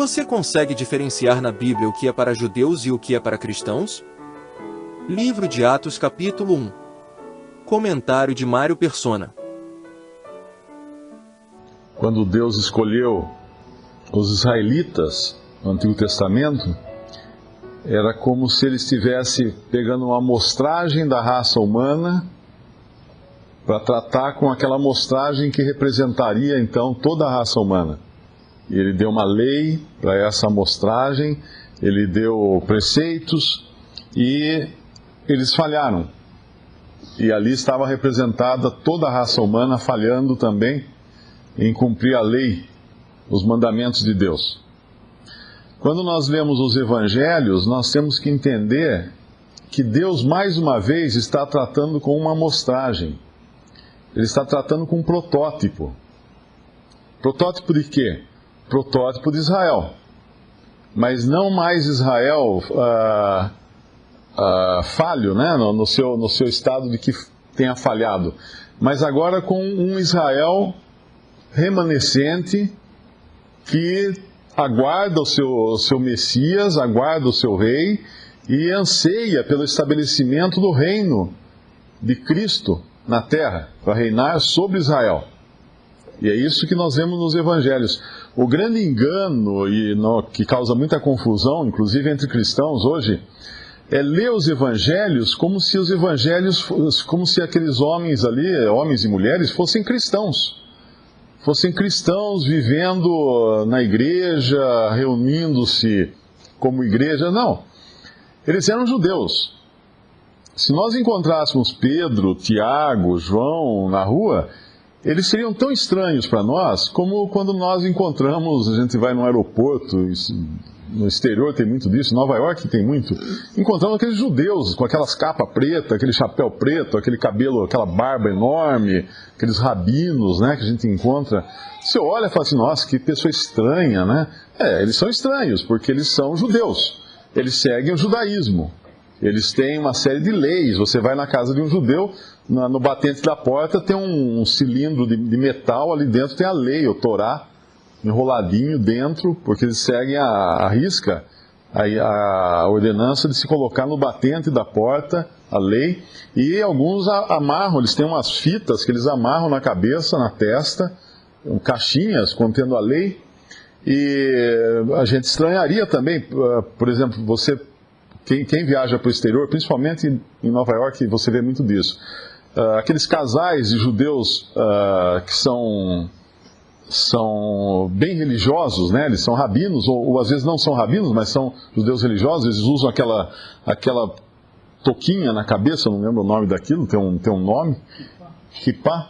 Você consegue diferenciar na Bíblia o que é para judeus e o que é para cristãos? Livro de Atos capítulo 1. Comentário de Mário Persona. Quando Deus escolheu os israelitas no Antigo Testamento, era como se ele estivesse pegando uma amostragem da raça humana para tratar com aquela amostragem que representaria então toda a raça humana. E ele deu uma lei para essa amostragem, ele deu preceitos e eles falharam. E ali estava representada toda a raça humana falhando também em cumprir a lei, os mandamentos de Deus. Quando nós lemos os evangelhos, nós temos que entender que Deus mais uma vez está tratando com uma amostragem. Ele está tratando com um protótipo. Protótipo de quê? Protótipo de Israel. Mas não mais Israel falho, né? no seu estado de que tenha falhado. Mas agora com um Israel remanescente que aguarda o seu Messias, aguarda o seu rei e anseia pelo estabelecimento do reino de Cristo na terra, para reinar sobre Israel. E é isso que nós vemos nos evangelhos. O grande engano que causa muita confusão, inclusive entre cristãos hoje, é ler os evangelhos como se aqueles homens ali, homens e mulheres, fossem cristãos. Fossem cristãos vivendo na igreja, reunindo-se como igreja. Não, eles eram judeus. Se nós encontrássemos Pedro, Tiago, João na rua, eles seriam tão estranhos para nós como quando nós encontramos, a gente vai no aeroporto, no exterior tem muito disso, em Nova York tem muito, encontramos aqueles judeus com aquelas capas pretas, aquele chapéu preto, aquele cabelo, aquela barba enorme, aqueles rabinos, né, que a gente encontra. Você olha e fala assim, nossa, que pessoa estranha, né? Eles são estranhos, porque eles são judeus, eles seguem o judaísmo. Eles têm uma série de leis. Você vai na casa de um judeu, no batente da porta tem um cilindro de metal, ali dentro tem a lei, o Torá, enroladinho dentro, porque eles seguem a risca, a ordenança de se colocar no batente da porta, a lei, e alguns amarram, eles têm umas fitas que eles amarram na cabeça, na testa, caixinhas contendo a lei, e a gente estranharia também, por exemplo, quem viaja para o exterior, principalmente em Nova York, você vê muito disso. Aqueles casais de judeus que são bem religiosos, né? Eles são rabinos, ou às vezes não são rabinos, mas são judeus religiosos, eles usam aquela touquinha na cabeça, eu não lembro o nome daquilo, tem um nome, kippá.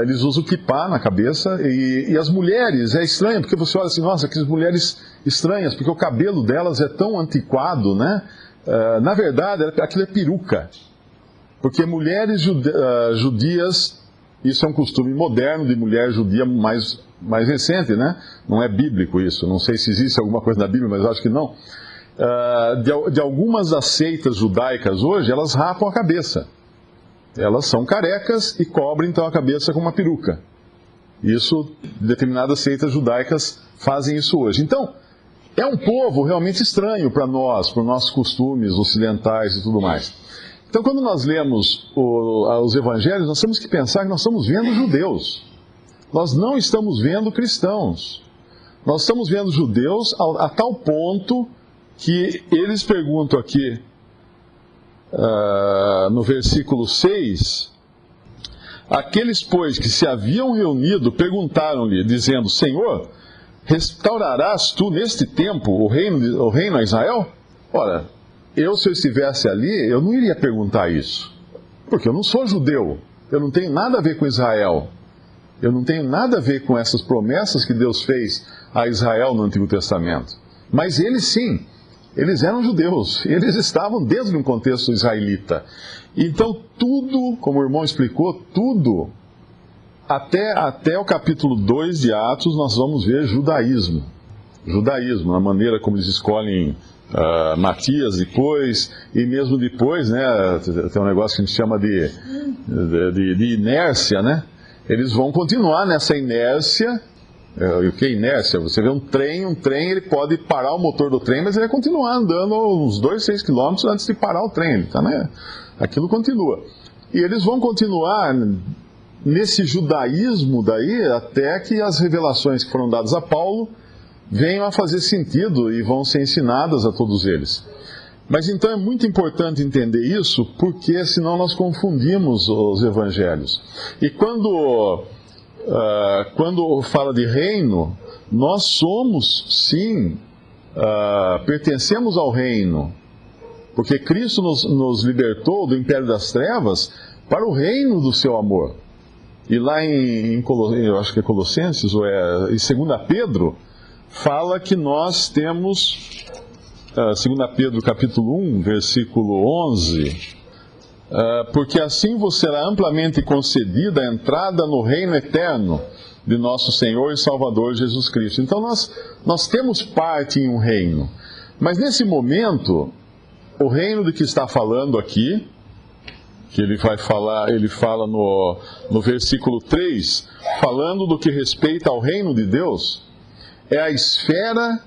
Eles usam kippá na cabeça, e as mulheres, é estranho, porque você olha assim, nossa, aquelas mulheres estranhas, porque o cabelo delas é tão antiquado, né? Na verdade, aquilo é peruca, porque mulheres judias, isso é um costume moderno de mulher judia mais recente, né? Não é bíblico isso, não sei se existe alguma coisa na Bíblia, mas acho que não. De algumas das seitas judaicas hoje, elas rapam a cabeça. Elas são carecas e cobrem então a cabeça com uma peruca. Isso, determinadas seitas judaicas fazem isso hoje. Então, é um povo realmente estranho para nós, para os nossos costumes ocidentais e tudo mais. Então, quando nós lemos os evangelhos, nós temos que pensar que nós estamos vendo judeus. Nós não estamos vendo cristãos. Nós estamos vendo judeus a tal ponto que eles perguntam aqui, no versículo 6, aqueles, pois, que se haviam reunido, perguntaram-lhe, dizendo, Senhor, restaurarás tu neste tempo o reino a Israel? Ora, se eu estivesse ali, eu não iria perguntar isso, porque eu não sou judeu, eu não tenho nada a ver com Israel, eu não tenho nada a ver com essas promessas que Deus fez a Israel no Antigo Testamento. Mas eles sim. Eles eram judeus, eles estavam dentro de um contexto israelita. Então tudo, como o irmão explicou, tudo, até o capítulo 2 de Atos, nós vamos ver judaísmo. Judaísmo, a maneira como eles escolhem Matias depois, e mesmo depois, né, tem um negócio que a gente chama de inércia, né? Eles vão continuar nessa inércia O que é inércia? Você vê um trem ele pode parar o motor do trem, mas ele vai continuar andando uns 2, 6 quilômetros antes de parar o trem. Tá, né? Aquilo continua. E eles vão continuar nesse judaísmo daí, até que as revelações que foram dadas a Paulo venham a fazer sentido e vão ser ensinadas a todos eles. Mas então é muito importante entender isso, porque senão nós confundimos os evangelhos. E quando fala de reino, nós somos, sim, pertencemos ao reino, porque Cristo nos libertou do império das trevas para o reino do seu amor. E lá eu acho que é Colossenses, ou em 2 Pedro, fala que nós temos, 2 Pedro capítulo 1, versículo 11, porque assim vos será amplamente concedida a entrada no reino eterno de nosso Senhor e Salvador Jesus Cristo. Então nós temos parte em um reino, mas nesse momento, o reino de que está falando aqui, que ele fala no versículo 3, falando do que respeita ao reino de Deus, é a esfera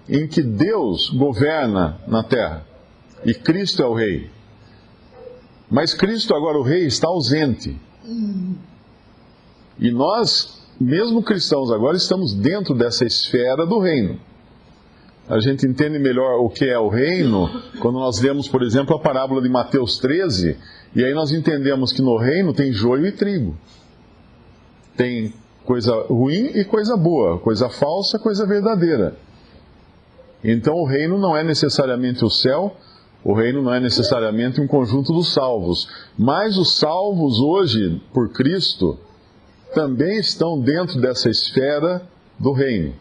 em que Deus governa na terra, e Cristo é o rei. Mas Cristo, agora o rei, está ausente. E nós, mesmo cristãos agora, estamos dentro dessa esfera do reino. A gente entende melhor o que é o reino quando nós lemos, por exemplo, a parábola de Mateus 13, e aí nós entendemos que no reino tem joio e trigo. Tem coisa ruim e coisa boa, coisa falsa, coisa verdadeira. Então o reino não é necessariamente o céu, o reino não é necessariamente um conjunto dos salvos, mas os salvos hoje, por Cristo, também estão dentro dessa esfera do reino.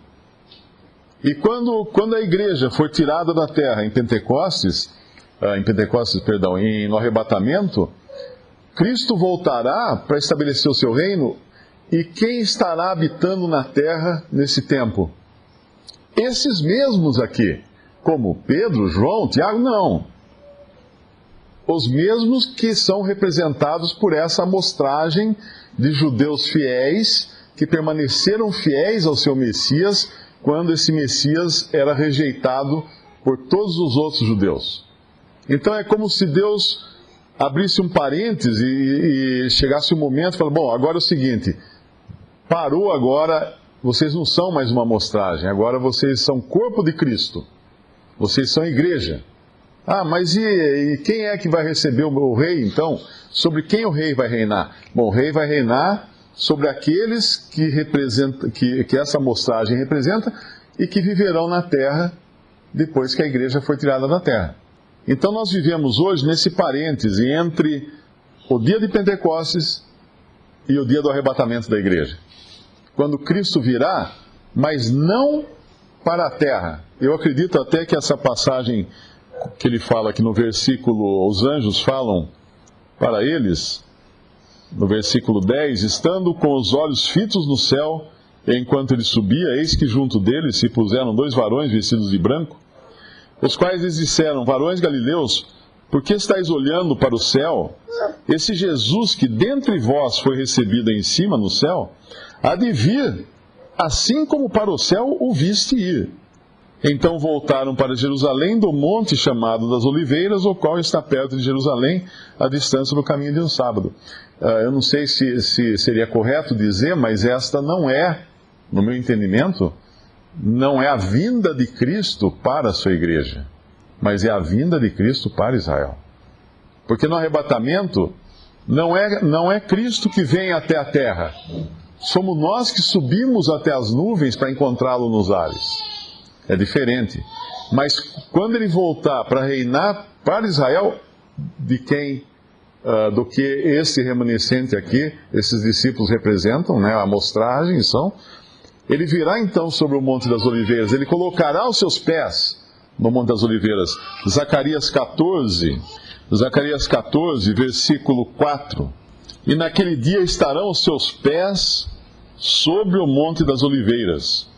E quando a igreja for tirada da terra no arrebatamento, Cristo voltará para estabelecer o seu reino, e quem estará habitando na terra nesse tempo? Esses mesmos aqui, como Pedro, João, Tiago, não. Os mesmos que são representados por essa amostragem de judeus fiéis, que permaneceram fiéis ao seu Messias, quando esse Messias era rejeitado por todos os outros judeus. Então é como se Deus abrisse um parênteses e chegasse um momento e falasse, bom, agora é o seguinte, parou agora, vocês não são mais uma amostragem, agora vocês são corpo de Cristo, vocês são igreja. Ah, mas e quem é que vai receber o rei, então? Sobre quem o rei vai reinar? Bom, o rei vai reinar sobre aqueles que essa amostragem representa e que viverão na terra depois que a igreja for tirada da terra. Então nós vivemos hoje nesse parêntese entre o dia de Pentecostes e o dia do arrebatamento da igreja. Quando Cristo virá, mas não para a terra. Eu acredito até que essa passagem que ele fala aqui no versículo, os anjos falam para eles, no versículo 10, estando com os olhos fitos no céu, enquanto ele subia, eis que junto dele se puseram 2 varões vestidos de branco, os quais lhes disseram, varões galileus, por que estáis olhando para o céu? Esse Jesus que dentre vós foi recebido em cima no céu, há de vir, assim como para o céu o viste ir. Então voltaram para Jerusalém do monte chamado das Oliveiras, o qual está perto de Jerusalém, à distância do caminho de um sábado. Eu não sei se seria correto dizer, mas esta não é, no meu entendimento, não é a vinda de Cristo para a sua igreja, mas é a vinda de Cristo para Israel. Porque no arrebatamento, não é Cristo que vem até a terra, somos nós que subimos até as nuvens para encontrá-lo nos ares. É diferente. Mas quando ele voltar para reinar para Israel, do que esse remanescente aqui, esses discípulos representam, né, a amostragem são, ele virá então sobre o Monte das Oliveiras, ele colocará os seus pés no Monte das Oliveiras. Zacarias 14, versículo 4. E naquele dia estarão os seus pés sobre o Monte das Oliveiras,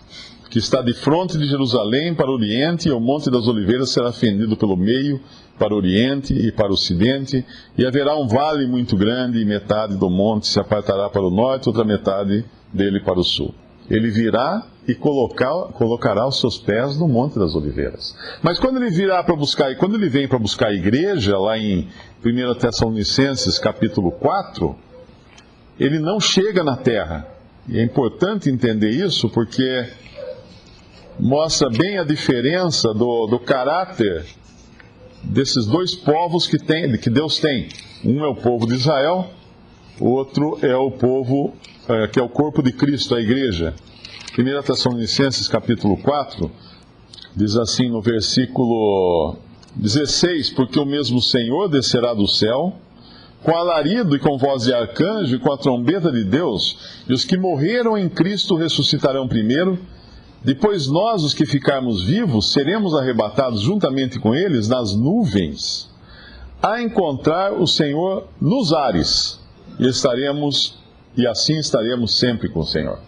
que está de fronte de Jerusalém para o Oriente, e o Monte das Oliveiras será fendido pelo meio, para o Oriente e para o Ocidente, e haverá um vale muito grande, e metade do monte se apartará para o norte, outra metade dele para o sul. Ele virá e colocará os seus pés no Monte das Oliveiras. Mas quando ele virá para buscar, e quando ele vem para buscar a igreja, lá em 1 Tessalonicenses capítulo 4, ele não chega na terra. E é importante entender isso porque mostra bem a diferença do caráter desses dois povos que Deus tem. Um é o povo de Israel, o outro é o povo que é o corpo de Cristo, a igreja. 1 Tessalonicenses capítulo 4, diz assim no versículo 16: porque o mesmo Senhor descerá do céu, com alarido e com voz de arcanjo e com a trombeta de Deus, e os que morreram em Cristo ressuscitarão primeiro. Depois nós, os que ficarmos vivos, seremos arrebatados juntamente com eles nas nuvens, a encontrar o Senhor nos ares, e assim estaremos sempre com o Senhor.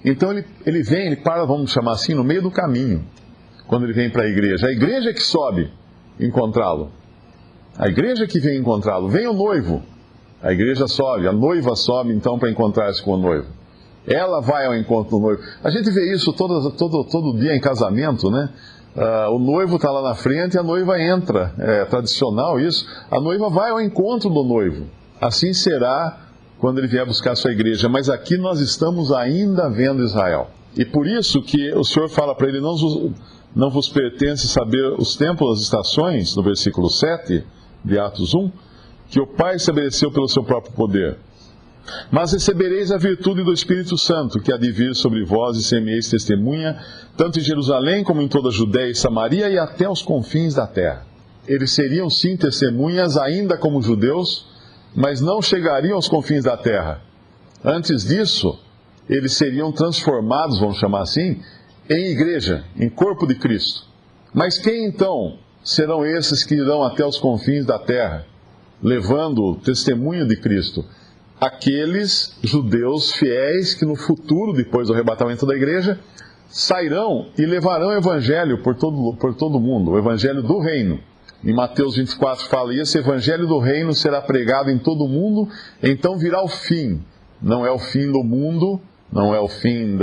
Então ele vem, ele para, vamos chamar assim, no meio do caminho, quando ele vem para a igreja. A igreja é que sobe encontrá-lo. A igreja que vem encontrá-lo. Vem o noivo, a igreja sobe, a noiva sobe então para encontrar-se com o noivo. Ela vai ao encontro do noivo. A gente vê isso todo dia em casamento, né? O noivo está lá na frente e a noiva entra. É tradicional isso. A noiva vai ao encontro do noivo. Assim será quando ele vier buscar a sua igreja. Mas aqui nós estamos ainda vendo Israel. E por isso que o Senhor fala para ele: não vos pertence saber os tempos, as estações, no versículo 7 de Atos 1, que o Pai estabeleceu pelo seu próprio poder. Mas recebereis a virtude do Espírito Santo, que há de vir sobre vós, e semeis testemunha, tanto em Jerusalém como em toda a Judéia e Samaria e até os confins da terra. Eles seriam sim testemunhas ainda como judeus, mas não chegariam aos confins da terra. Antes disso, eles seriam transformados, vamos chamar assim, em igreja, em corpo de Cristo. Mas quem então serão esses que irão até os confins da terra, levando o testemunho de Cristo? Aqueles judeus fiéis que no futuro, depois do arrebatamento da igreja, sairão e levarão o evangelho por todo o mundo, o evangelho do reino. Em Mateus 24 fala: e esse evangelho do reino será pregado em todo o mundo, então virá o fim. Não é o fim do mundo, não é o fim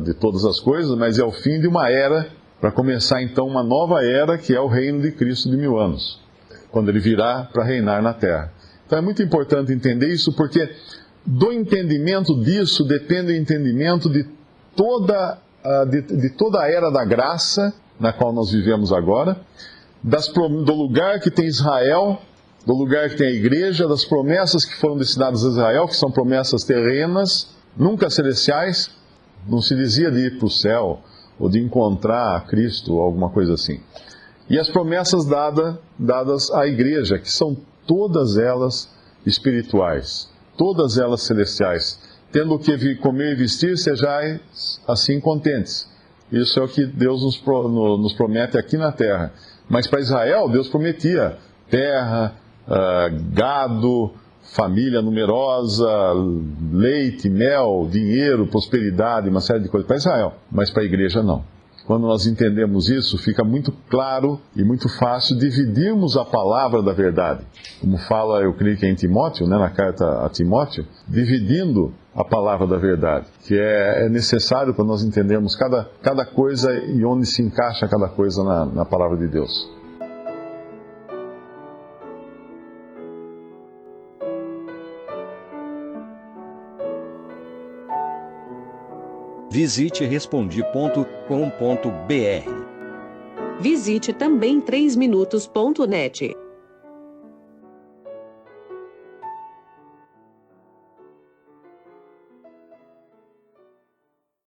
de todas as coisas, mas é o fim de uma era, para começar então uma nova era, que é o reino de Cristo de 1000 anos, quando ele virá para reinar na terra. Então é muito importante entender isso, porque do entendimento disso depende o entendimento de toda a era da graça, na qual nós vivemos agora, do lugar que tem Israel, do lugar que tem a igreja, das promessas que foram destinadas a Israel, que são promessas terrenas, nunca celestiais. Não se dizia de ir para o céu, ou de encontrar a Cristo, ou alguma coisa assim. E as promessas dadas à igreja, que são todas elas espirituais, todas elas celestiais. Tendo o que comer e vestir, sejais assim contentes. Isso é o que Deus nos promete aqui na terra. Mas para Israel, Deus prometia terra, gado, família numerosa, leite, mel, dinheiro, prosperidade, uma série de coisas para Israel. Mas para a igreja não. Quando nós entendemos isso, fica muito claro e muito fácil dividirmos a palavra da verdade. Como fala, eu creio que é em Timóteo, né, na carta a Timóteo, dividindo a palavra da verdade, que é necessário para nós entendermos cada coisa e onde se encaixa cada coisa na palavra de Deus. Visite Respondi.com.br. Visite também 3minutos.net.